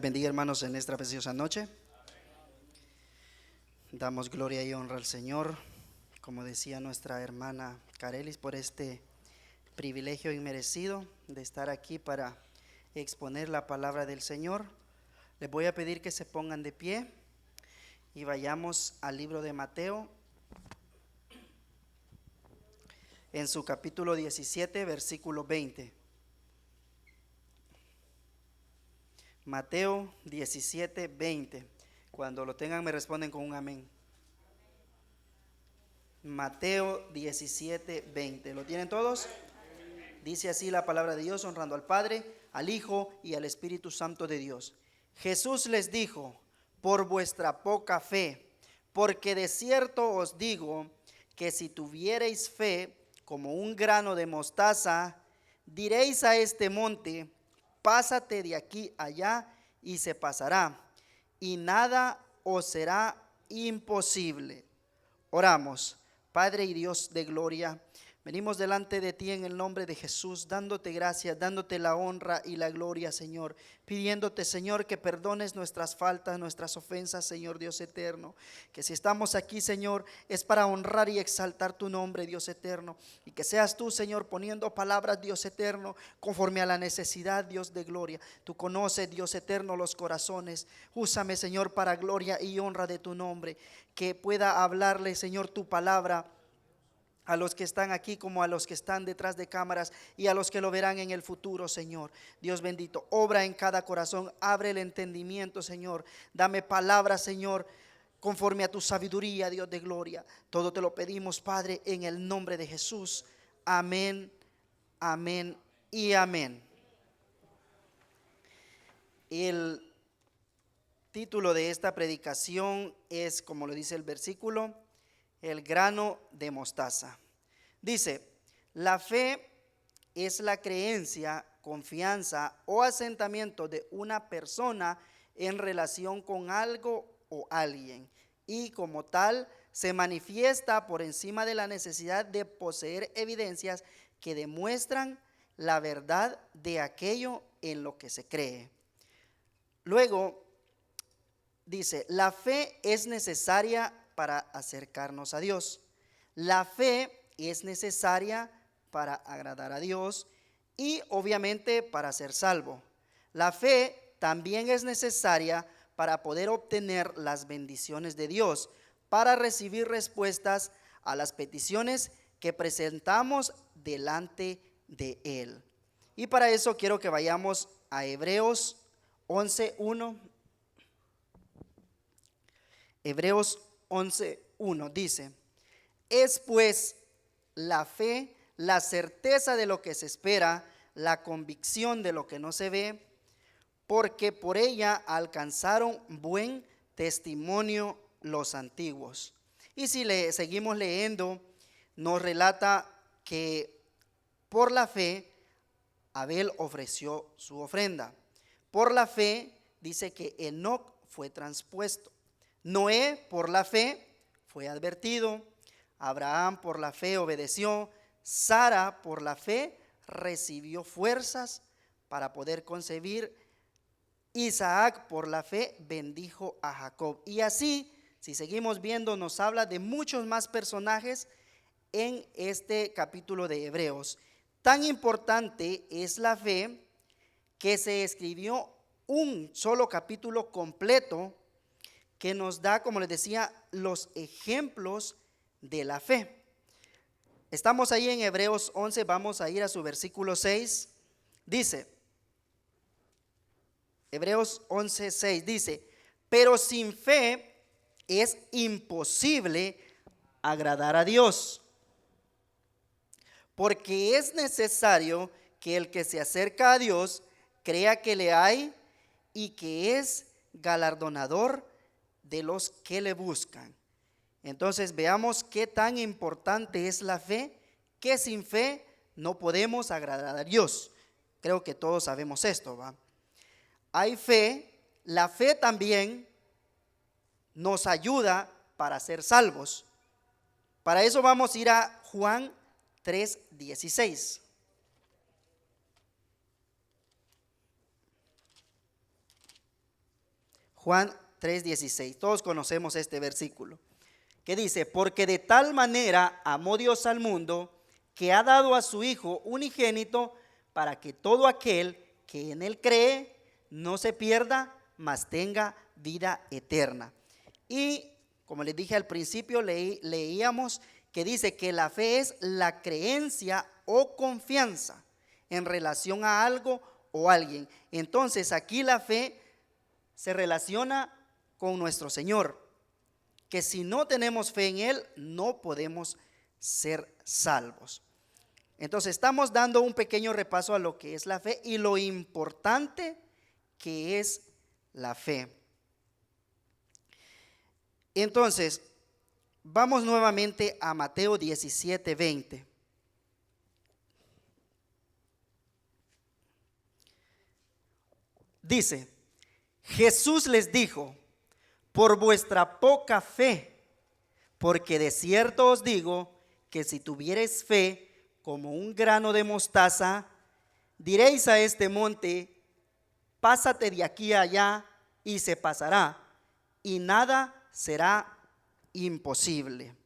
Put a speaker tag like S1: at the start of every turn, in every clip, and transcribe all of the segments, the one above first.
S1: Bendiga, hermanos, en esta preciosa noche. Damos gloria y honra al Señor, como decía nuestra hermana Carelis, por este privilegio inmerecido de estar aquí para exponer la palabra del Señor. Les voy a pedir que se pongan de pie y vayamos al libro de Mateo, en su capítulo 17, versículo 20. Mateo 17, 20. Cuando lo tengan me responden con un amén. Mateo 17, 20. ¿Lo tienen todos? Dice así la palabra de Dios, honrando al Padre, al Hijo y al Espíritu Santo de Dios. Jesús les dijo: por vuestra poca fe, porque de cierto os digo que si tuviereis fe como un grano de mostaza, diréis a este monte: pásate de aquí allá, y se pasará, y nada os será imposible. Oramos. Padre y Dios de gloria, venimos delante de ti en el nombre de Jesús, dándote gracias, dándote la honra y la gloria, Señor, pidiéndote, Señor, que perdones nuestras faltas, nuestras ofensas, Señor Dios eterno, que si estamos aquí, Señor, es para honrar y exaltar tu nombre, Dios eterno, y que seas tú, Señor, poniendo palabras, Dios eterno, conforme a la necesidad, Dios de gloria. Tú conoces, Dios eterno, los corazones. Úsame, Señor, para gloria y honra de tu nombre, que pueda hablarle, Señor, tu palabra a los que están aquí como a los que están detrás de cámaras y a los que lo verán en el futuro, Señor. Dios bendito, obra en cada corazón, abre el entendimiento, Señor. Dame palabras, Señor, conforme a tu sabiduría, Dios de gloria. Todo te lo pedimos, Padre, en el nombre de Jesús. Amén, amén y amén. El título de esta predicación es, como lo dice el versículo, el grano de mostaza. Dice: la fe es la creencia, confianza o asentamiento de una persona en relación con algo o alguien, y como tal se manifiesta por encima de la necesidad de poseer evidencias que demuestran la verdad de aquello en lo que se cree. Luego dice: la fe es necesaria para acercarnos a Dios. La fe es necesaria para agradar a Dios y obviamente para ser salvo. La fe también es necesaria para poder obtener las bendiciones de Dios, para recibir respuestas a las peticiones que presentamos delante de Él. Y para eso quiero que vayamos a Hebreos 11:1. Hebreos 11:1 dice: es pues la fe la certeza de lo que se espera, la convicción de lo que no se ve, porque por ella alcanzaron buen testimonio los antiguos. Y si seguimos leyendo, nos relata que por la fe Abel ofreció su ofrenda. Por la fe dice que Enoc fue transpuesto. Noé por la fe fue advertido. Abraham por la fe obedeció. Sara por la fe recibió fuerzas para poder concebir. Isaac por la fe bendijo a Jacob. Y así, si seguimos viendo, nos habla de muchos más personajes en este capítulo de Hebreos. Tan importante es la fe que se escribió un solo capítulo completo que nos da, como les decía, los ejemplos de la fe. Estamos ahí en Hebreos 11, vamos a ir a su versículo 6. Dice, Hebreos 11:6 dice: pero sin fe es imposible agradar a Dios, porque es necesario que el que se acerca a Dios crea que le hay y que es galardonador de los que le buscan. Entonces veamos qué tan importante es la fe, que sin fe no podemos agradar a Dios. Creo que todos sabemos esto, ¿va? Hay fe, la fe también nos ayuda para ser salvos. Para eso vamos a ir a Juan 3:16. Juan 3:16. Todos conocemos este versículo, que dice: porque de tal manera amó Dios al mundo, que ha dado a su Hijo unigénito, para que todo aquel que en él cree no se pierda, mas tenga vida eterna. Y como les dije al principio, leíamos que dice que la fe es la creencia o confianza en relación a algo o alguien. Entonces aquí la fe se relaciona con nuestro Señor, que si no tenemos fe en Él, no podemos ser salvos. Entonces estamos dando un pequeño repaso a lo que es la fe y lo importante que es la fe. Entonces, vamos nuevamente a Mateo 17:20. Dice: Jesús les dijo: por vuestra poca fe, porque de cierto os digo que si tuviereis fe como un grano de mostaza, diréis a este monte: pásate de aquí a allá, y se pasará, y nada será imposible.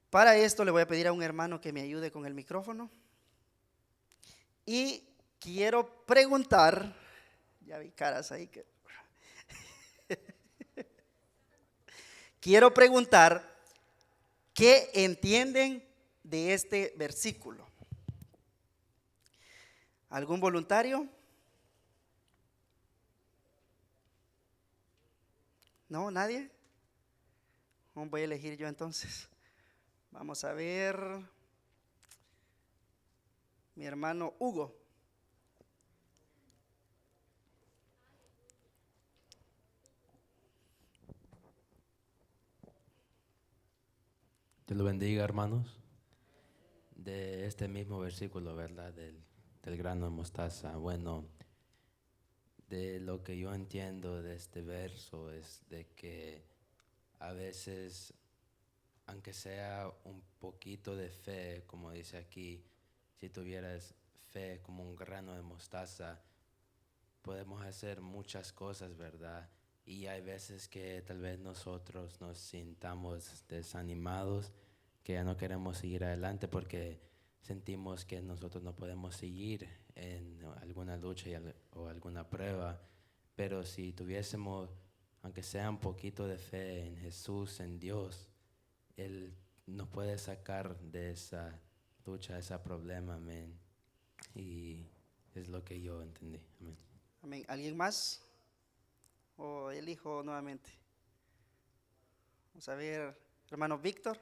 S1: Para esto le voy a pedir a un hermano que me ayude con el micrófono. Y quiero preguntar, ya vi caras ahí que... Quiero preguntar, ¿qué entienden de este versículo? ¿Algún voluntario? ¿No? ¿Nadie? Voy a elegir yo entonces. Vamos a ver. Mi hermano Hugo.
S2: Dios lo bendiga, hermanos. De este mismo versículo, ¿verdad? Del grano de mostaza. Bueno, de lo que yo entiendo de este verso es de que a veces, aunque sea un poquito de fe, como dice aquí, si tuvieras fe como un grano de mostaza, podemos hacer muchas cosas, ¿verdad? Y hay veces que tal vez nosotros nos sintamos desanimados, que ya no queremos seguir adelante porque sentimos que nosotros no podemos seguir en alguna lucha o alguna prueba. Pero si tuviésemos, aunque sea un poquito de fe en Jesús, en Dios, Él nos puede sacar de esa lucha, de ese problema, amén. Y es lo que yo entendí, amén.
S1: Amén. ¿Alguien más? ¿O elijo nuevamente? Vamos a ver, hermano Víctor.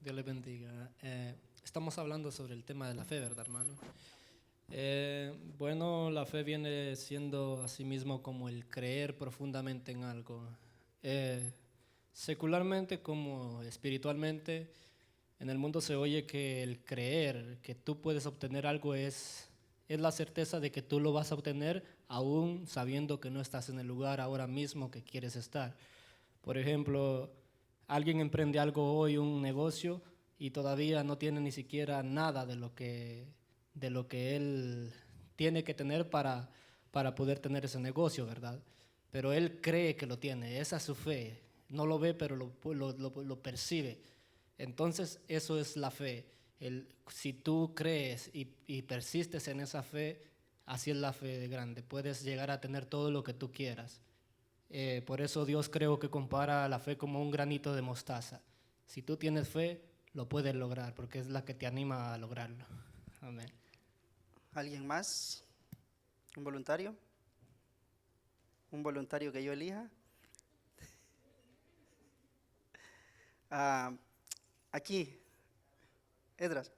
S3: Dios les bendiga. Estamos hablando sobre el tema de la fe, ¿verdad, hermano? Bueno, la fe viene siendo así mismo como el creer profundamente en algo. Secularmente como espiritualmente, en el mundo se oye que el creer que tú puedes obtener algo es la certeza de que tú lo vas a obtener aún sabiendo que no estás en el lugar ahora mismo que quieres estar. Por ejemplo, alguien emprende algo hoy, un negocio, y todavía no tiene ni siquiera nada de lo que él tiene que tener para poder tener ese negocio, ¿verdad? Pero él cree que lo tiene, esa es su fe. No lo ve, pero lo percibe. Entonces, eso es la fe. Si tú crees y persistes en esa fe, así es la fe grande. Puedes llegar a tener todo lo que tú quieras. Por eso Dios creo que compara la fe como un granito de mostaza. Si tú tienes fe, lo puedes lograr, porque es la que te anima a lograrlo. Amén.
S1: ¿Alguien más? ¿Un voluntario? ¿Un voluntario que yo elija? Aquí, Edras.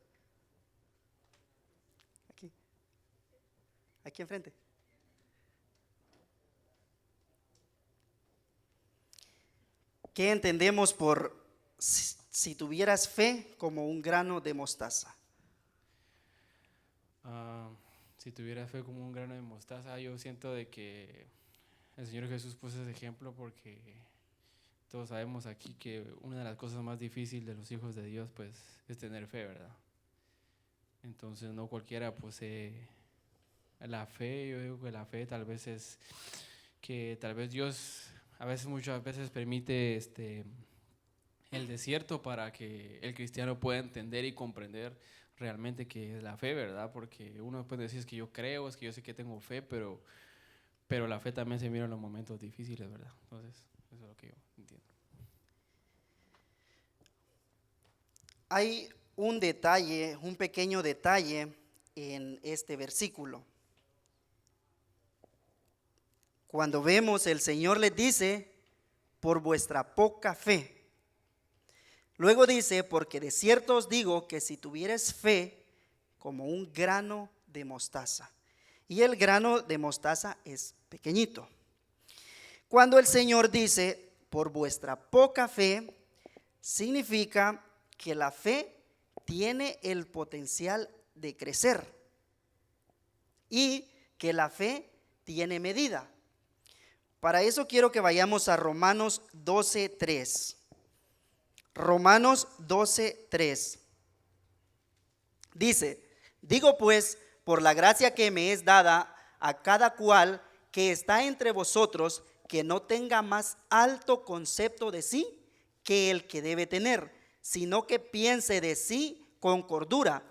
S1: Aquí enfrente. ¿Qué entendemos por si tuvieras fe como un grano de mostaza?
S4: Si tuviera fe como un grano de mostaza, yo siento de que el Señor Jesús puso ese ejemplo porque Todos sabemos aquí que una de las cosas más difíciles de los hijos de Dios, pues, es tener fe, ¿verdad? Entonces, no cualquiera posee la fe. Yo digo que la fe tal vez es que tal vez Dios muchas veces permite el desierto para que el cristiano pueda entender y comprender realmente qué es la fe, ¿verdad? Porque uno puede decir es que yo creo, es que yo sé que tengo fe, pero la fe también se mira en los momentos difíciles, ¿verdad? Entonces, eso es lo que yo entiendo.
S1: Hay un detalle, un pequeño detalle en este versículo. Cuando vemos, el Señor les dice, por vuestra poca fe. Luego dice, porque de cierto os digo que si tuvieres fe como un grano de mostaza. Y el grano de mostaza es pequeñito. Cuando el Señor dice, por vuestra poca fe, significa que la fe tiene el potencial de crecer y que la fe tiene medida. Para eso quiero que vayamos a Romanos 12:3. Romanos 12:3. Dice, digo pues, por la gracia que me es dada a cada cual que está entre vosotros, que no tenga más alto concepto de sí que el que debe tener, sino que piense de sí con cordura,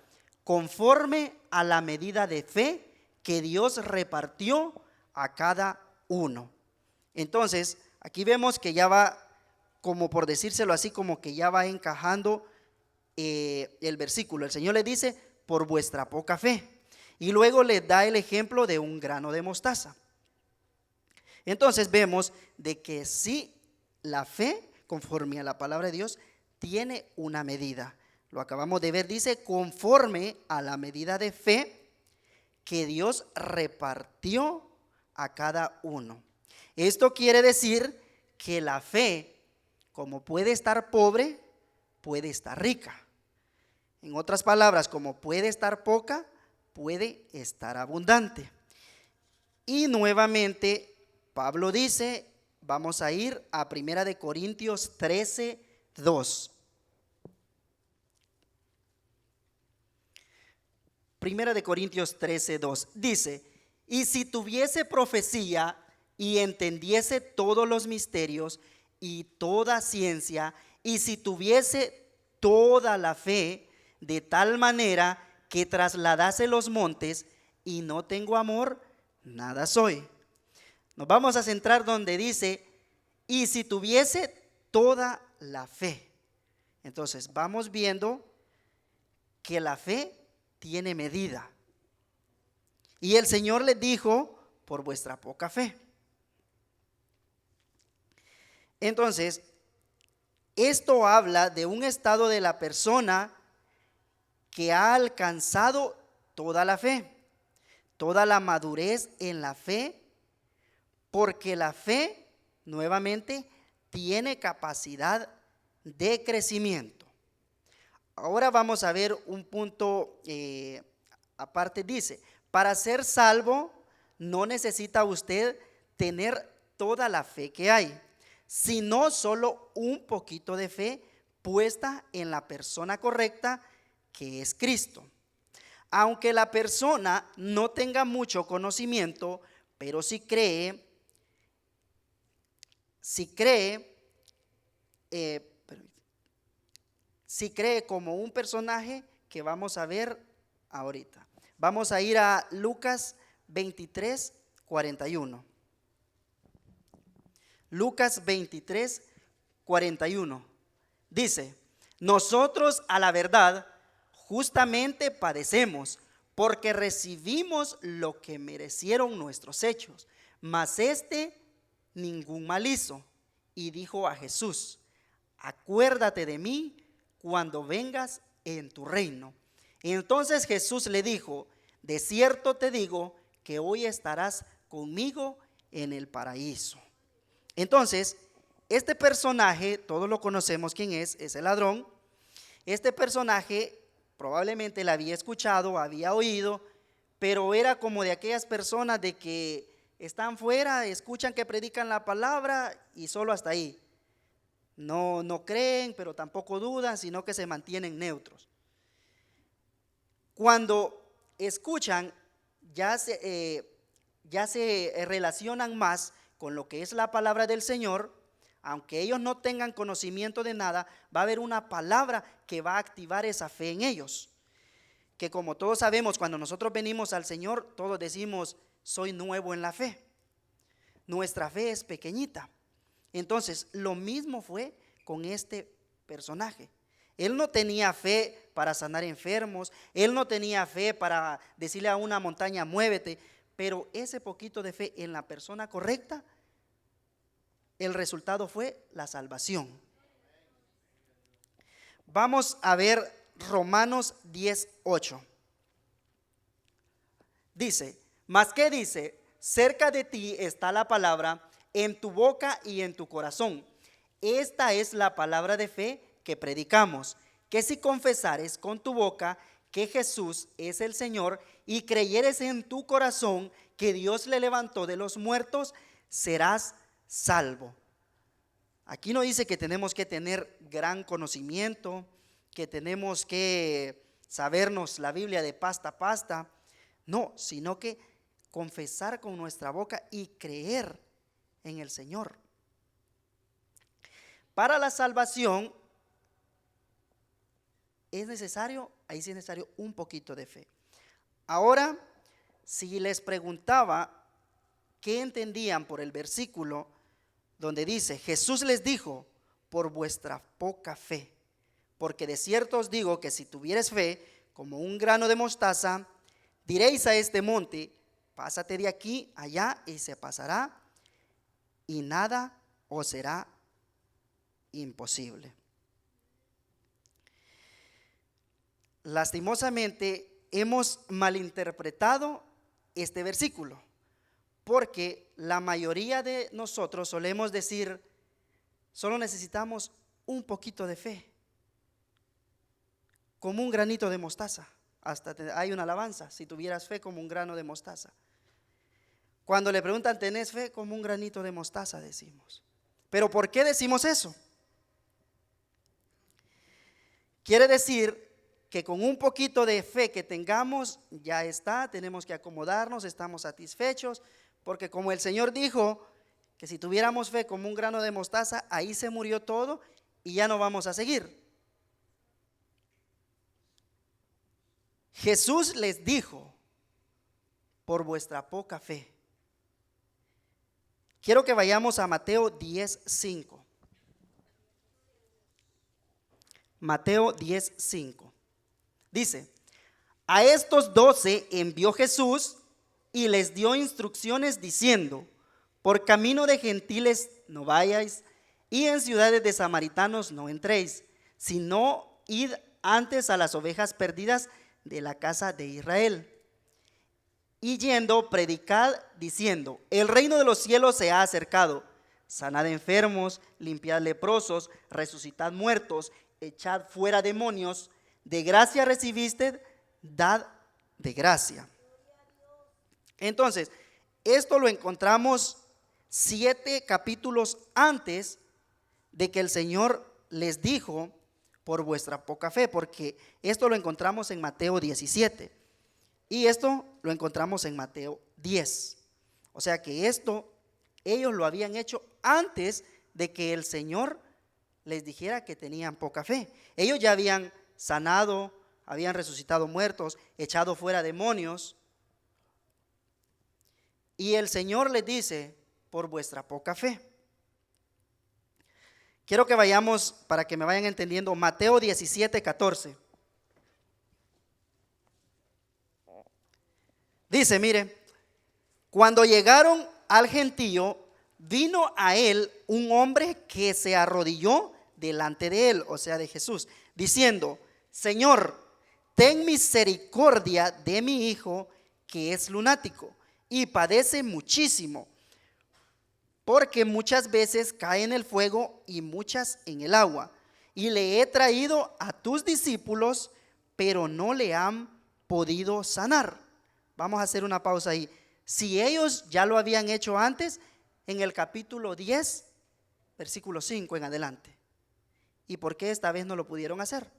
S1: conforme a la medida de fe que Dios repartió a cada uno. Entonces, aquí vemos que ya va, como por decírselo así, como que ya va encajando el versículo. El Señor le dice, por vuestra poca fe. Y luego le da el ejemplo de un grano de mostaza. Entonces vemos de que sí, la fe, conforme a la palabra de Dios, tiene una medida. Lo acabamos de ver, dice, conforme a la medida de fe que Dios repartió a cada uno. Esto quiere decir que la fe, como puede estar pobre, puede estar rica. En otras palabras, como puede estar poca, puede estar abundante. Y nuevamente Pablo dice, vamos a ir a 1 Corintios 13:2. 1 Corintios 13:2 dice, y si tuviese profecía y entendiese todos los misterios y toda ciencia, y si tuviese toda la fe de tal manera que trasladase los montes, y no tengo amor, nada soy. Nos vamos a centrar donde dice, y si tuviese toda la fe. Entonces vamos viendo que la fe tiene medida. Y el Señor les dijo, por vuestra poca fe. Entonces, esto habla de un estado de la persona que ha alcanzado toda la fe, toda la madurez en la fe, porque la fe, nuevamente, tiene capacidad de crecimiento. Ahora vamos a ver un punto aparte. Dice, para ser salvo no necesita usted tener toda la fe que hay, sino solo un poquito de fe puesta en la persona correcta, que es Cristo. Aunque la persona no tenga mucho conocimiento, pero si cree como un personaje que vamos a ver ahorita. Vamos a ir a Lucas 23:41. Lucas 23:41 dice, nosotros a la verdad justamente padecemos, porque recibimos lo que merecieron nuestros hechos, mas ningún mal hizo. Y dijo a Jesús, acuérdate de mí cuando vengas en tu reino. Entonces Jesús le dijo, de cierto te digo que hoy estarás conmigo en el paraíso. Entonces, este personaje, todos lo conocemos quién es el ladrón. Este personaje probablemente la había escuchado, había oído, pero era como de aquellas personas de que están fuera, escuchan que predican la palabra y solo hasta ahí. No creen, pero tampoco dudan, sino que se mantienen neutros. Cuando escuchan, ya se relacionan más con lo que es la palabra del Señor. Aunque ellos no tengan conocimiento de nada, va a haber una palabra que va a activar esa fe en ellos. Que como todos sabemos, cuando nosotros venimos al Señor, todos decimos, soy nuevo en la fe. Nuestra fe es pequeñita. Entonces, lo mismo fue con este personaje. Él no tenía fe para sanar enfermos, él no tenía fe para decirle a una montaña, muévete, pero ese poquito de fe en la persona correcta, el resultado fue la salvación. Vamos a ver Romanos 10:8. Dice, ¿mas qué dice? Cerca de ti está la palabra, en tu boca y en tu corazón. Esta es la palabra de fe que predicamos, que si confesares con tu boca que Jesús es el Señor y creyeres en tu corazón que Dios le levantó de los muertos, serás salvo. Aquí no dice que tenemos que tener gran conocimiento, que tenemos que sabernos la Biblia de pasta a pasta. No, sino que confesar con nuestra boca y creer en el Señor. Para la salvación es necesario, ahí sí es necesario un poquito de fe. Ahora, si les preguntaba qué entendían por el versículo donde dice, Jesús les dijo, por vuestra poca fe, porque de cierto os digo que si tuvieres fe como un grano de mostaza, diréis a este monte, pásate de aquí allá y se pasará, y nada os será imposible. Lastimosamente hemos malinterpretado este versículo, porque la mayoría de nosotros solemos decir, solo necesitamos un poquito de fe, como un granito de mostaza. Hasta hay una alabanza, si tuvieras fe como un grano de mostaza. Cuando le preguntan, ¿tenés fe? Como un granito de mostaza, decimos. ¿Pero por qué decimos eso? Quiere decir que con un poquito de fe que tengamos, ya está, tenemos que acomodarnos, estamos satisfechos, porque como el Señor dijo, que si tuviéramos fe como un grano de mostaza, ahí se murió todo y ya no vamos a seguir. Jesús les dijo, por vuestra poca fe. Quiero que vayamos a Mateo 10:5. Mateo 10:5. Dice, a estos 12 envió Jesús y les dio instrucciones diciendo, por camino de gentiles no vayáis y en ciudades de samaritanos no entréis, sino id antes a las ovejas perdidas de la casa de Israel. Y yendo, predicad diciendo, el reino de los cielos se ha acercado, sanad enfermos, limpiad leprosos, resucitad muertos, echad fuera demonios, de gracia recibiste, dad de gracia. Entonces, esto lo encontramos 7 capítulos antes de que el Señor les dijo, por vuestra poca fe, porque esto lo encontramos en Mateo 17 y esto lo encontramos en Mateo 10. O sea que esto ellos lo habían hecho antes de que el Señor les dijera que tenían poca fe. Ellos ya habían sanado, habían resucitado muertos, echado fuera demonios, y el Señor les dice, por vuestra poca fe. Quiero que vayamos, para que me vayan entendiendo, Mateo 17:14. Dice, mire, cuando llegaron al gentío, vino a él un hombre que se arrodilló delante de él, o sea, de Jesús, diciendo, Señor, ten misericordia de mi hijo, que es lunático y padece muchísimo, porque muchas veces cae en el fuego y muchas en el agua. Y le he traído a tus discípulos, pero no le han podido sanar. Vamos a hacer una pausa ahí. Si ellos ya lo habían hecho antes, en el capítulo 10, versículo 5 en adelante. ¿Y por qué esta vez no lo pudieron hacer?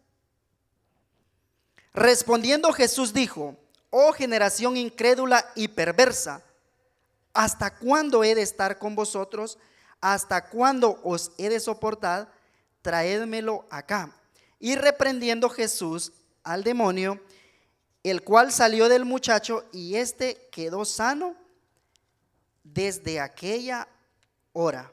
S1: Respondiendo Jesús dijo: oh generación incrédula y perversa, ¿hasta cuándo he de estar con vosotros? ¿Hasta cuándo os he de soportar? Traédmelo acá. Y reprendiendo Jesús al demonio, el cual salió del muchacho, y éste quedó sano desde aquella hora.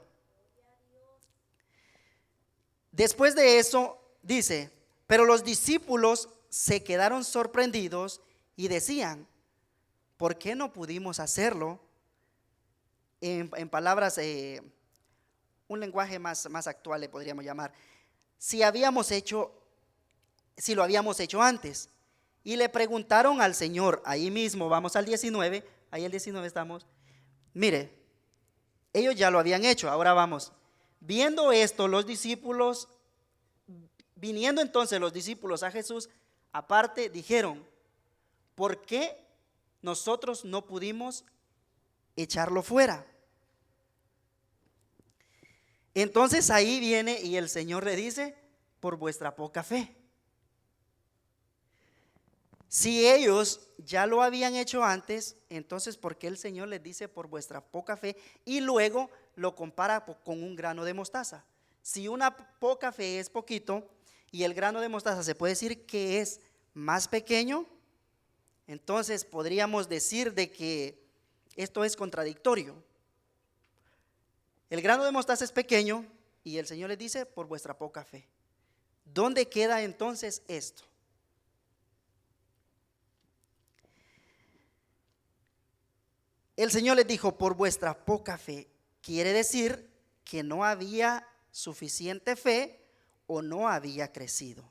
S1: Después de eso dice: pero los discípulos se quedaron sorprendidos y decían: ¿por qué no pudimos hacerlo? En palabras, un lenguaje más actual le podríamos llamar, si lo habíamos hecho antes. Y le preguntaron al Señor, ahí mismo, vamos al 19, ahí el 19 estamos. Mire, ellos ya lo habían hecho, ahora vamos. Viendo esto, viniendo entonces los discípulos a Jesús, aparte dijeron: ¿por qué nosotros no pudimos echarlo fuera? Entonces ahí viene y el Señor le dice: por vuestra poca fe. Si ellos ya lo habían hecho antes, entonces ¿por qué el Señor les dice por vuestra poca fe? Y luego lo compara con un grano de mostaza. Si una poca fe es poquito y el grano de mostaza se puede decir que es más pequeño, entonces podríamos decir de que esto es contradictorio. El grano de mostaza es pequeño y el Señor les dice por vuestra poca fe. ¿Dónde queda entonces esto? El Señor les dijo por vuestra poca fe. Quiere decir que no había suficiente fe o no había crecido.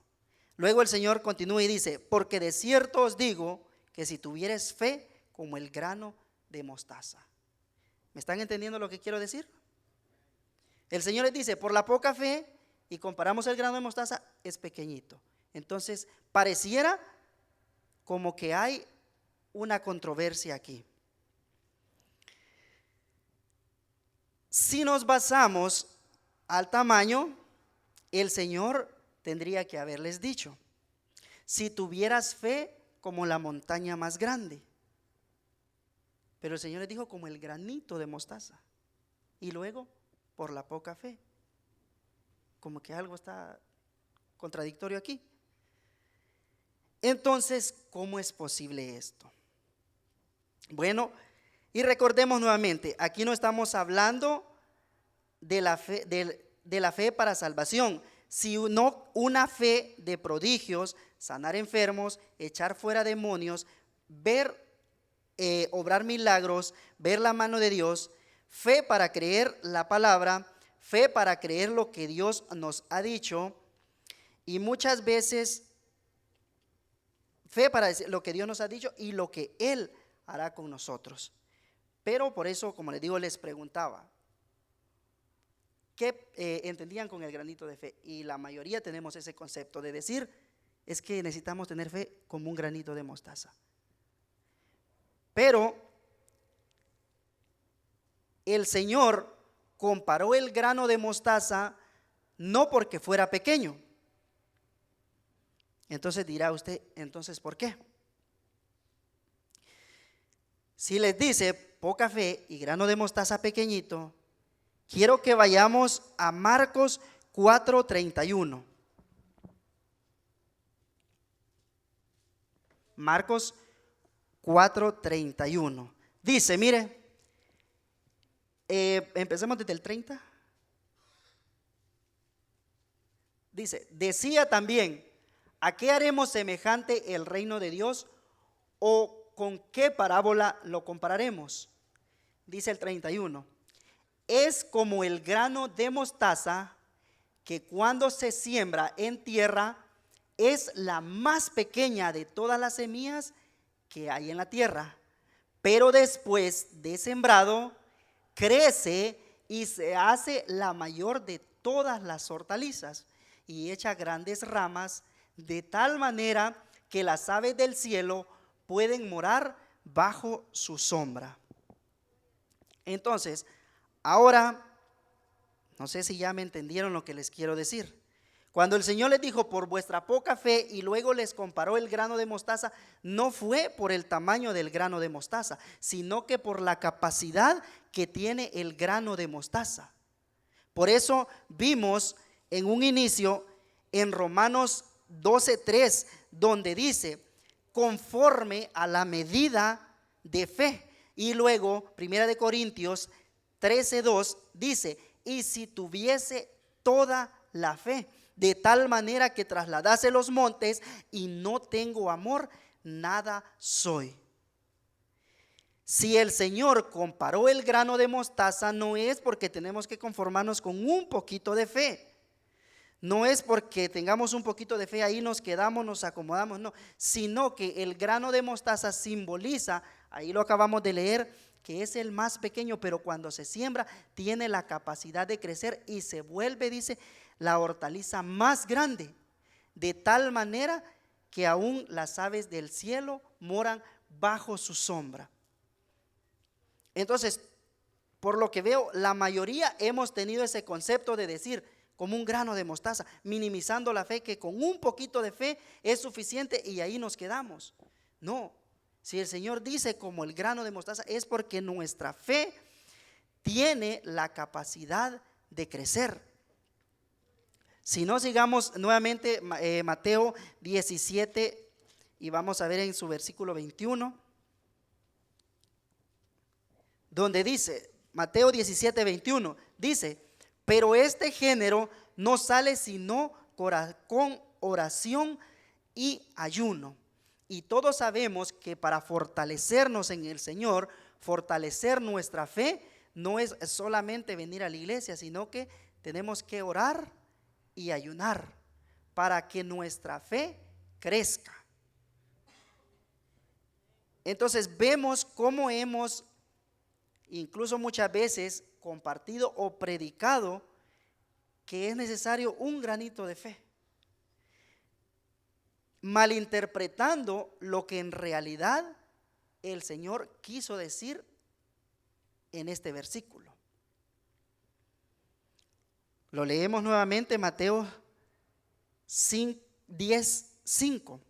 S1: Luego el Señor continúa y dice: porque de cierto os digo que si tuvieres fe como el grano de mostaza. ¿Me están entendiendo lo que quiero decir? El Señor les dice por la poca fe, y comparamos el grano de mostaza, es pequeñito. Entonces pareciera como que hay una controversia aquí. Si nos basamos al tamaño, el Señor tendría que haberles dicho: si tuvieras fe como la montaña más grande. Pero el Señor les dijo como el granito de mostaza. Y luego, por la poca fe. Como que algo está contradictorio aquí. Entonces, ¿cómo es posible esto? Bueno, y recordemos nuevamente, aquí no estamos hablando de la fe para salvación, sino una fe de prodigios, sanar enfermos, echar fuera demonios, ver obrar milagros, ver la mano de Dios, fe para creer la palabra, fe para creer lo que Dios nos ha dicho, y muchas veces fe para decir lo que Dios nos ha dicho y lo que Él hará con nosotros. Pero por eso, como les digo, les preguntaba ¿qué entendían con el granito de fe? Y la mayoría tenemos ese concepto de decir, es que necesitamos tener fe como un granito de mostaza. Pero el Señor comparó el grano de mostaza no porque fuera pequeño. Entonces dirá usted, entonces ¿por qué? Si les dice poca fe y grano de mostaza pequeñito, quiero que vayamos a Marcos 4:31. Marcos 4:31. Dice, mire, empecemos desde el 30. Dice, decía también, ¿a qué haremos semejante el reino de Dios? ¿O con qué parábola lo compararemos? Dice el 31. Es como el grano de mostaza que cuando se siembra en tierra es la más pequeña de todas las semillas que hay en la tierra, pero después de sembrado crece y se hace la mayor de todas las hortalizas y echa grandes ramas de tal manera que las aves del cielo pueden morar bajo su sombra. Entonces, ahora, no sé si ya me entendieron lo que les quiero decir. Cuando el Señor les dijo por vuestra poca fe y luego les comparó el grano de mostaza, no fue por el tamaño del grano de mostaza, sino que por la capacidad que tiene el grano de mostaza. Por eso vimos en un inicio en Romanos 12:3, donde dice, conforme a la medida de fe. Y luego, 1 Corintios 13:2 dice, y si tuviese toda la fe, de tal manera que trasladase los montes y no tengo amor, nada soy. Si el Señor comparó el grano de mostaza, no es porque tenemos que conformarnos con un poquito de fe. No es porque tengamos un poquito de fe, ahí nos quedamos, nos acomodamos, no. Sino que el grano de mostaza simboliza, ahí lo acabamos de leer, que es el más pequeño, pero cuando se siembra tiene la capacidad de crecer y se vuelve, dice, la hortaliza más grande, de tal manera que aún las aves del cielo moran bajo su sombra. Entonces, por lo que veo, la mayoría hemos tenido ese concepto de decir, como un grano de mostaza, minimizando la fe, que con un poquito de fe es suficiente y ahí nos quedamos. No, si el Señor dice como el grano de mostaza, es porque nuestra fe tiene la capacidad de crecer. Si no, sigamos nuevamente Mateo 17 y vamos a ver en su versículo 21, donde dice, Mateo 17:21, dice, pero este género no sale sino con oración y ayuno. Y todos sabemos que para fortalecernos en el Señor, fortalecer nuestra fe, no es solamente venir a la iglesia, sino que tenemos que orar y ayunar para que nuestra fe crezca. Entonces vemos cómo hemos incluso muchas veces compartido o predicado que es necesario un granito de fe, malinterpretando lo que en realidad el Señor quiso decir en este versículo. Lo leemos nuevamente, Mateo 10:5.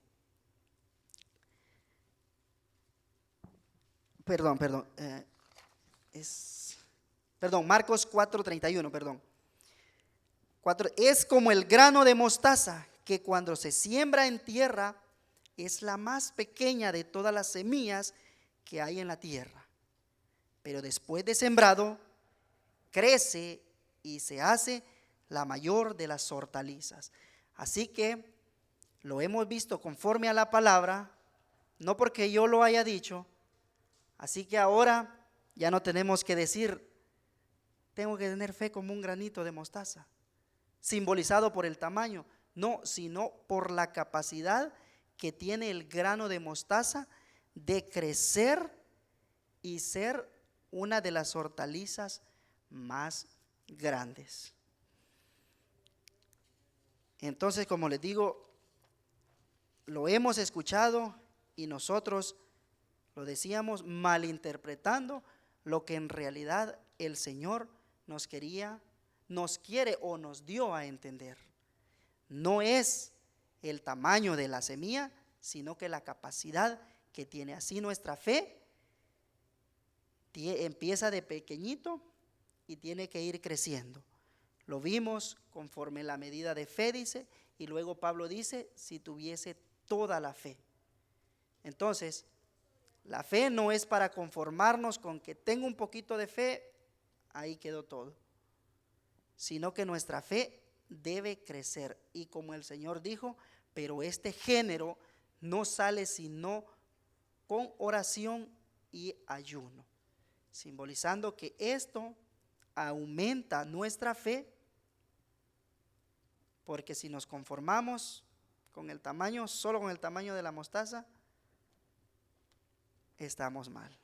S1: Marcos 4:31, es como el grano de mostaza que cuando se siembra en tierra es la más pequeña de todas las semillas que hay en la tierra, pero después de sembrado crece y se hace la mayor de las hortalizas. Así que lo hemos visto conforme a la palabra, no porque yo lo haya dicho. Así que ahora ya no tenemos que decir, tengo que tener fe como un granito de mostaza, simbolizado por el tamaño. No, sino por la capacidad que tiene el grano de mostaza de crecer y ser una de las hortalizas más grandes. Entonces, como les digo, lo hemos escuchado y nosotros lo decíamos malinterpretando lo que en realidad el Señor nos quiere o nos dio a entender. No es el tamaño de la semilla, sino que la capacidad que tiene. Así nuestra fe empieza de pequeñito y tiene que ir creciendo. Lo vimos conforme la medida de fe, dice, y luego Pablo dice, si tuviese toda la fe. Entonces, la fe no es para conformarnos con que tengo un poquito de fe, ahí quedó todo, sino que nuestra fe debe crecer. Y como el Señor dijo, pero este género no sale sino con oración y ayuno, simbolizando que esto aumenta nuestra fe, porque si nos conformamos con el tamaño, solo con el tamaño de la mostaza, estamos mal.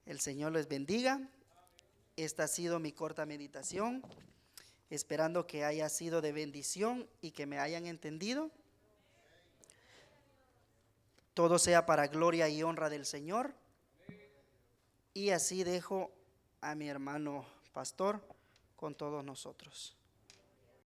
S1: El Señor les bendiga. Esta ha sido mi corta meditación, esperando que haya sido de bendición y que me hayan entendido. Todo sea para gloria y honra del Señor. Y así dejo a mi hermano pastor con todos nosotros.